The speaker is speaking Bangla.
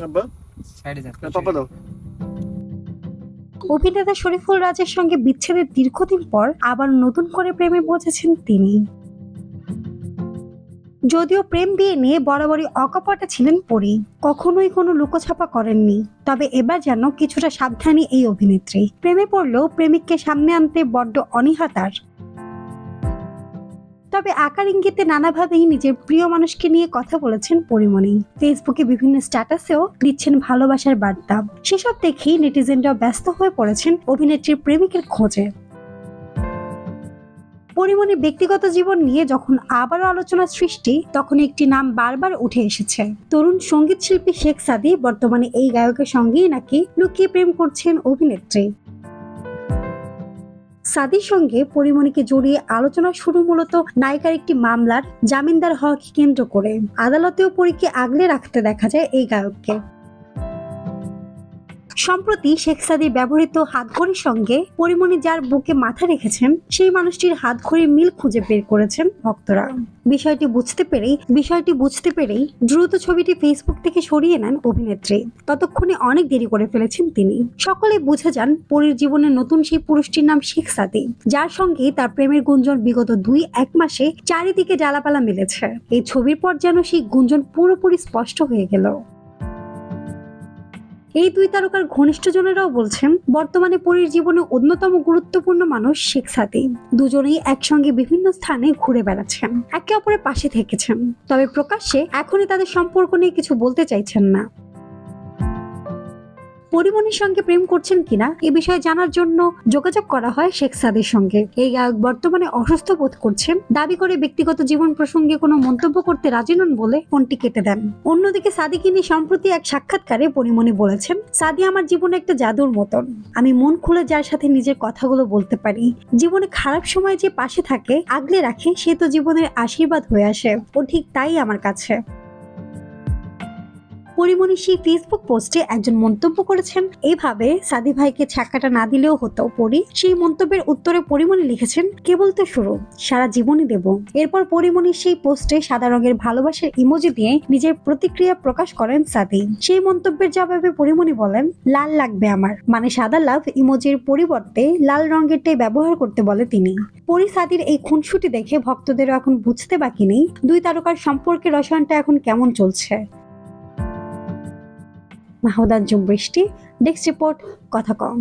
আব্বা সাইডে যান। পাপা দাও। অভিনেতা শরীফুল রাজের সঙ্গে বিচ্ছেদের দীর্ঘদিন পর আবার নতুন করে প্রেমে পৌঁছেছেন তিনি। যদিও প্রেম বিয়ে নিয়ে বরাবরই অকপটে ছিলেন পরী, কখনোই কোনো লুকোছাপা করেননি। তবে এবার যেন কিছুটা সাবধানী এই অভিনেত্রী। প্রেমে পড়লেও প্রেমিককে সামনে আনতে বড্ড অনীহা তার। তবে আকার ইঙ্গিতে নানাভাবেই নিজের প্রিয় মানুষকে নিয়ে কথা বলেছেন পরীমণি। ফেসবুকে বিভিন্ন স্ট্যাটাসেও দিচ্ছেন ভালোবাসার বার্তা। সেসব দেখেই নেটিজেনরাও ব্যস্ত হয়ে পড়েছেন অভিনেত্রীর প্রেমিকের খোঁজে। পরীমণির ব্যক্তিগত জীবন নিয়ে যখন আবারও আলোচনা সৃষ্টি, তখন একটি নাম বারবার উঠে এসেছে। তরুণ সঙ্গীত শিল্পী শেখ সাদী বর্তমানে এই গায়কের সঙ্গেই নাকি লুকিয়ে প্রেম করছেন অভিনেত্রী। সাদির সঙ্গে পরীমণিকে জড়িয়ে আলোচনা শুরু মূলত নায়িকার একটি মামলার জামিনদার হওয়াকে কেন্দ্র করে। আদালতেও পরীকে আগলে রাখতে দেখা যায় এই গায়ককে। সম্প্রতি শেখ সাদীর ব্যবহৃত হাতঘড়ির সঙ্গে পরীমণি যার বুকে মাথা রেখেছেন, সেই মানুষটির হাতঘড়ির মিল খুঁজে বের করেছেন ভক্তরা। বিষয়টি বুঝতে পেরেই দ্রুত ছবিটি ফেসবুক থেকে সরিয়ে নেন অভিনেত্রী। ততক্ষণে অনেক দেরি করে ফেলেছেন তিনি। সকলেই বুঝে যান পরীর জীবনে নতুন সেই পুরুষটির নাম শেখ সাদী, যার সঙ্গে তার প্রেমের গুঞ্জন বিগত 2-1 মাসে চারিদিকে জ্বালাপালা মিলেছে। এই ছবির পর যেন সেই গুঞ্জন পুরোপুরি স্পষ্ট হয়ে গেল। এই দুই তারকার ঘনিষ্ঠজনেরাও বলছেন, বর্তমানে পরীর জীবনে অন্যতম গুরুত্বপূর্ণ মানুষ শেখ সাদী। দুজনেই একসঙ্গে বিভিন্ন স্থানে ঘুরে বেড়াচ্ছেন, একে অপরের পাশে থেকেছেন। তবে প্রকাশ্যে এখনই তাদের সম্পর্ক নিয়ে কিছু বলতে চাইছেন না। পরীমণির সঙ্গে প্রেম করছেন কিনা এ বিষয়ে জানার জন্য যোগাযোগ করা হয় শেখ সাদীর সঙ্গে। এই গায়ক বর্তমানে অসুস্থ বোধ করছেন, দাবি করে ব্যক্তিগত জীবন প্রসঙ্গে কোনো মন্তব্য করতে রাজি নন বলে ফোনটি কেটে দেন। অন্যদিকে সাদীকে নিয়ে সম্প্রতি এক সাক্ষাৎকারে পরীমণি বলেছেন, সাদী আমার জীবনে একটা জাদুর মতন। আমি মন খুলে যার সাথে নিজের কথাগুলো বলতে পারি। জীবনে খারাপ সময় যে পাশে থাকে, আগলে রাখে, সে তো জীবনের আশীর্বাদ হয়ে আসে। ও ঠিক তাই আমার কাছে। পরীমণি সেই ফেসবুক পোস্টে একজন মন্তব্য করেছেন, এইভাবে সাদী ভাইকে ছাক্কাটা না দিলেও হতো পরী। সেই মন্তব্যের উত্তরে পরীমণি লিখেছেন, কেবল তো শুরু, সারা জীবনই দেব। এরপর পরীমণি সেই পোস্টে সাদা রঙের ভালোবাসার ইমোজি দিয়ে নিজের প্রতিক্রিয়া প্রকাশ করেন সাদী। সেই মন্তব্যের জবাবে পরীমণি বলেন, লাল লাগবে আমার, মানে সাদা লাভ ইমোজির পরিবর্তে লাল রঙেরটাই ব্যবহার করতে বলে তিনি। পরী সাদীর এই খুনসুটি দেখে ভক্তদেরও এখন বুঝতে বাকি নেই দুই তারকার সম্পর্কের রসায়নটা এখন কেমন চলছে। মাহমুদা বৃষ্টি, ডেস্ক রিপোর্ট, কথা কম।